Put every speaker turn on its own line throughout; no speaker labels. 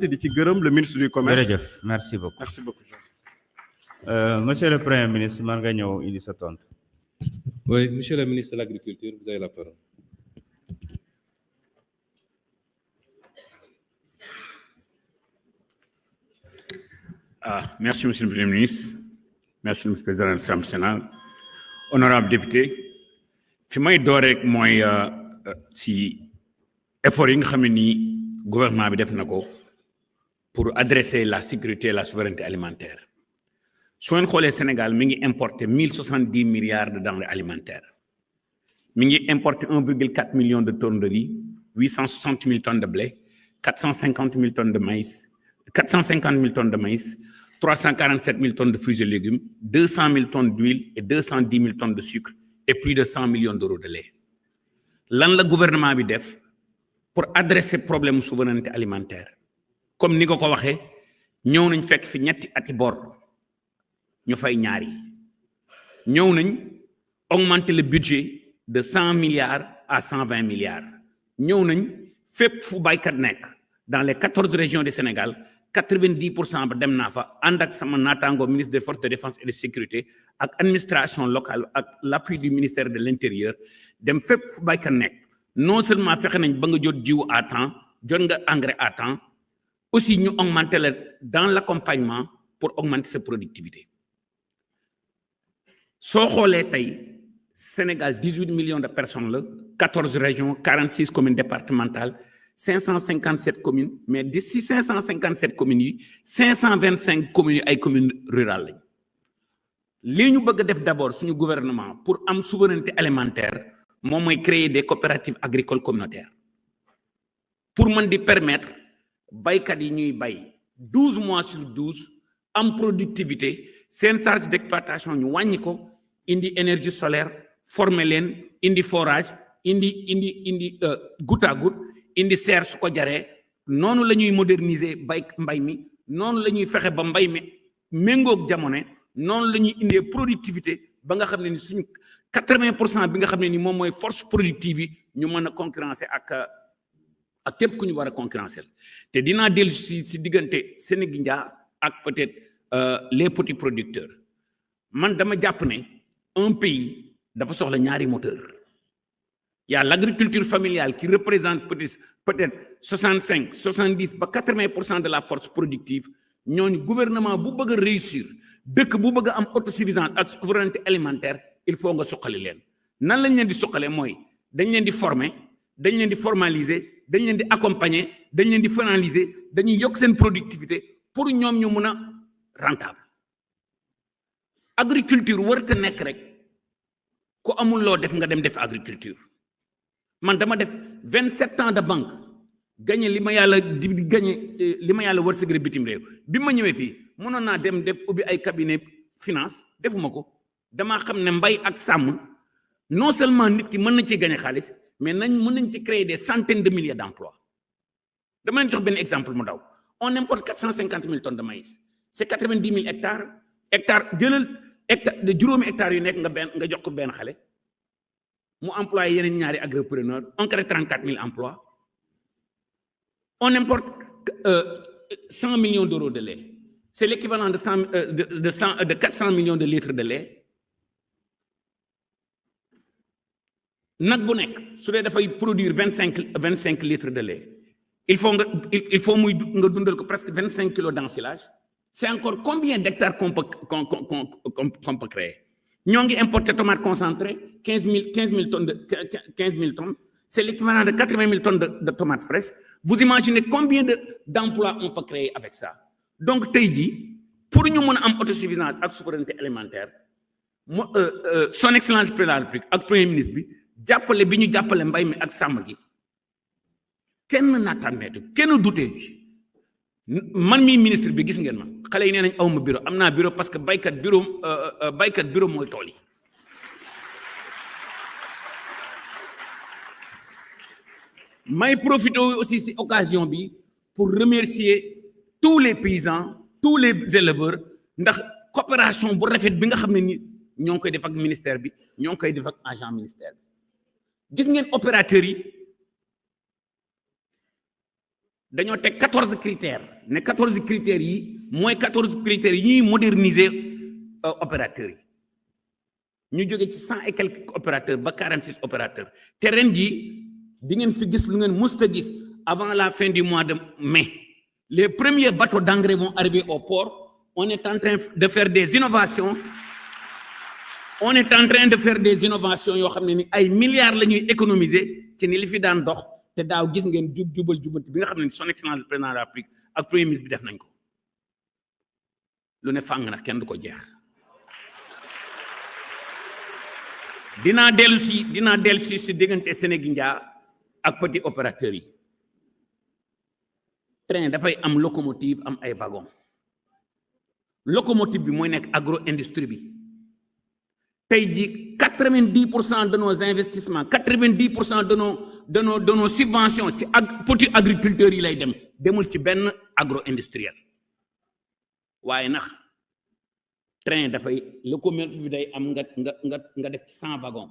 di ci gërëm le ministre du commerce.
jërëjëf merci beaucoup.
Merci beaucoup.
Monsieur le Premier ministre man nga ñëw indi sa tontu.
Oui, monsieur le ministre de l'Agriculture, vous avez la parole.
Merci, monsieur le Premier ministre. Merci, monsieur le président de l'Assemblée nationale. Honorable député, fi may door rek mooy si effort yi nga xam ne nii gouvernement bi def na ko pour adresser la sécurité et la souveraineté alimentaire. su ngeen xoolee Sénégal mi ngi importer 1070 milliards de denrées alimentaires mi ngi importer 1,4 million de tonnes de riz, 860 000 tonnes de blé, 450 000 tonnes de maïs, 450 000 tonnes de maïs, 347 000 tonnes de fruits et légumes, 200 000 tonnes d'huile et 210 000 tonnes de sucre et plus de 100 millions d'euros de lait. Lan la gouvernement bi def pour adresser problème souveraineté alimentaire comme ni ko waxee ñëw nañ fekk fi ñetti ati bor ñu fay ñaar yi ñëw nañ augmenter le budget de 100 milliards à 120 milliards ñëw nañ fépp fu baykat nekk dans les 14 régions du Sénégal 90% ba dem naa fa ànd ak sama naataango ministre des forces de défense et de sécurité ak administration locale ak l'appui du ministère de l'intérieur dem fépp fu baykat nekk non seulement fexe nañ ba nga jot jiwu à temps jot nga engrais à temps aussi ñu augmenter la dans l'accompagnement pour augmenter sa productivité soo xoolee tey Sénégal 18 millions de personnes la 14 régions 46 communes départementales 557 communes mais d'ici 557 communes yi 525 communes yi ay communes rurales lañ li ñu bëgg a def d'abord suñu gouvernement pour am souveraineté alimentaire moom mooy créer des coopératives agricoles communautaires pour mën di permettre baykat yi ñuy bay 12 mois sur 12 am productivité seen charge d'exploitation ñu wàññi ko indi énergie solaire former leen indi forage indi goutte à goutte indi serre su ko jaree noonu la ñuy moderniser mbay mi noonu la ñuy fexe ba mbay mi méngoog jamono noonu la ñuy indee productivité ba nga xam ne ni suñu 80% bi nga xam ne ni moom mooy force productive yi ñu mën a concurrencer ak képp ku ñu war a concurrencer te dinaa dellu si diggante Sénégal ak peut-être les petits producteurs man dama jàpp ne un pays dafa soxla ñaari moteur il y a l'agriculture familiale qui représente peut-être 65 70 ba 80% de la force productive ñooñu gouvernement bu bëgg a réussir dëkk bu bëgg a am autosuffisance ak souveraineté alimentaire il faut nga suqali leen nan lañ leen di suqalee mooy dañ leen di former dañ leen di formaliser dañ leen di accompagner dañ leen di finaliser dañuy yokk seen productivité pour ñoom ñu mun a rentable agriculture warta nekk rek ku amul loo def nga dem def agriculture man dama def 27 ans de banque gagné li ma yàlla di gagné li ma yàlla wërsëgale bitim réew bi ma ñëwee fii mënoon naa dem def ubbi ay cabinet finance defuma ko damaa xam ne mbay ak sàmm non seulement nit ki mën na ci gagné xaalis mais mën nañ ci créer des centaines de milliers d'emplois dama leen jox benn exemple mu daw on importe 450 000 tonnes de maïs c'est 90 000 hectares jëlal hectare de juróomi hectares yu nekk nga jox ko benn xale mu employé yeneen ñaari agripreneurs on crée 34 000 emplois on importe 100 millions d'euros de lait c'est l'équivalent de 400 millions de litres de lait nag bu nekk su dee dafay produire 25 litres de lait il faut muy nga dundal ko presque 25 kilos d'ensilage c'est encore combien d'hectares qu'on peut créer ñoo ngi importer tomate concentrée 15 000 tonnes c'est l'équivalent de 80 000 tonnes de tomates fraîches vous imaginez combien d'emplois on peut créer avec ça donc tey jii pour ñu mën a am autosuffisance ak souveraineté alimentaire son excellence président de la République ak premier ministre bi jàppale bi ñu jàppale mbay mi ak sàmm gi kenn naataanneetu kenn dutee ci man mii ministre bi gis ngeen ma xale yi nee nañ awma bureau am naa bureau parce que baykat bureau mooy tool yi may profiter aussi ci occasion bi pour remercier tous les paysans tous les éleveurs ndax coopération bu rafet bi nga xam ne ni ñoo ngi koy def ak ministère bi ñoo ngi koy def ak agent ministère bi gis ngeen opérateurs yi dañoo teg 14 critères ne 14 critères yi mooy 14 critères yi ñuy moderniser opérateurs yi ñu jóge ci 100 et quelques opérateurs ba 46 opérateurs te ren jii di ngeen fi gis lu ngeen musta gis avant la fin du mois de mai les premiers bateaux d'engrais vont arriver au port. On est en train de faire des innovations. On est en train de faire des innovations yoo xam ne ni ay milliards la ñuy économiser ci ni li fi daan dox te daaw gis ngeen jubal jubanti bi nga xam ne ni son excellence le président de la République ak premier ministre bi def nañ ko lu ne fàng nag kenn du ko jeex. dinaa dellu si diggante Sénégindia ak petit opérateurs yi. train dafay am locomotive am ay wagon locomotive bi mooy nekk agro industrie bi tey jii 90% de nos investissements 90% de nos subventions ci petit agriculteurs yi lay demul ci benn agro industriel waaye nax train dafay locomotive bi day am nga def ci 100 wagons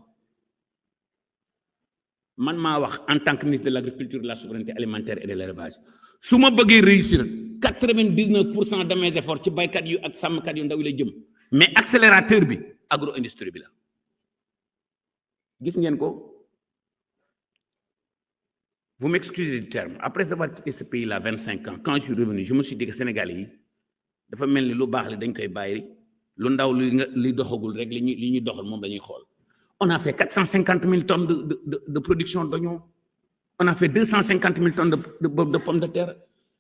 man maa wax en tant que ministre de l'agriculture de la souveraineté alimentaire et de l'élevage su ma bëggee réussir 99% de mes efforts ci baykat yu ak sàmmkat yu ndaw yi lay jëm mais accélérateur bi agro industrie bi la gis ngeen ko vous m'excusez du terme après avoir quitté ce pays là 25 ans quand je suis revenu je me suis dit que Sénégalais yi dafa mel ni lu baax li dañ koy bàyyi lu ndaw li doxagul rek li ñuy doxal moom dañuy xool. On a fait 450 000 tonnes de production d'oignons. On a fait 250 000 tonnes de pommes de terre.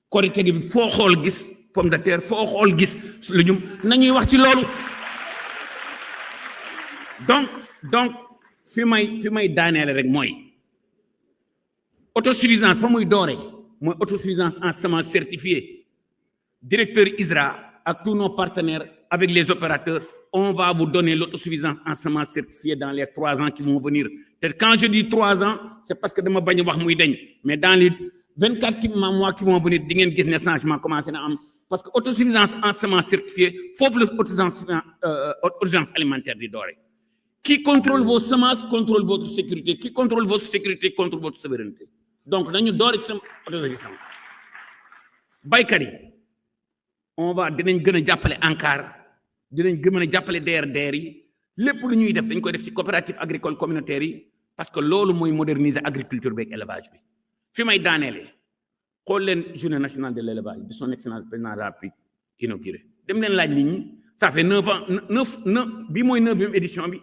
Korité gi foo xool gis pomme de terre foo xool gis lu ñu nañuy wax ci loolu. donc fi may daaneele rek mooy autosuffisance fa muy doore mooy autosuffisance en semences certifiées. Directeur ISRA ak tous nos partenaires avec les opérateurs. On va vous donner l'autosuffisance en semences certifiées dans les 3 ans qui vont venir. Quand je dis 3 ans, c'est parce que dama bañ a wax muy dañ mais dans les 24 mois qui vont venir di ngeen gis ne changement commencé na am parce que autosuffisance en semences certifiées foofu la autosuffisance alimentaire di doore. Qui contrôle vos semences contrôle votre sécurité. Qui contrôle votre sécurité contrôle votre souveraineté. Donc dañu doore ci sama autosuffisance. Baykat yi on va dinañ gën a jàppale ANCAR. dinañ gën a jàppale DRDR yi lépp lu ñuy def dañ koy def ci coopérative agricole communautaire yi parce que loolu mooy moderniser agriculture beeg élevage bi fi may daaneele xool leen journée nationale de l'élevage bi son excellence président de la République inauguré dem leen laaj nit ñi ça fait 9 ans 9 bi mooy 9e édition bi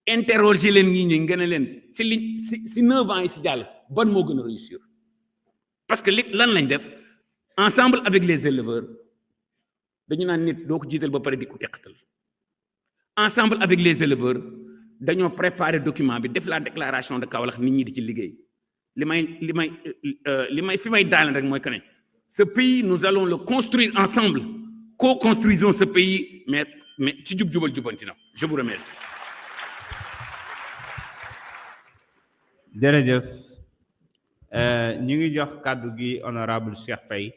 interroger leen nit ñi ngeen ne leen si 9 ans yi si jàll ban moo gën a réussir parce que lan lañ def ensemble avec les éleveurs. dañu naan nit doo ko jiital ba pare di ko teqatal ensemble avec les éleveurs dañoo préparer document bi def la déclaration de Kaolack nit ñi di ci liggéey li may fi may daal rek mooy que ne ce pays nous allons le construire ensemble co-construisons ce pays mais ci jubal jubanti na je vous remercie.
jërëjëf ñu ngi jox kàddu gi honorable Cheikh Faye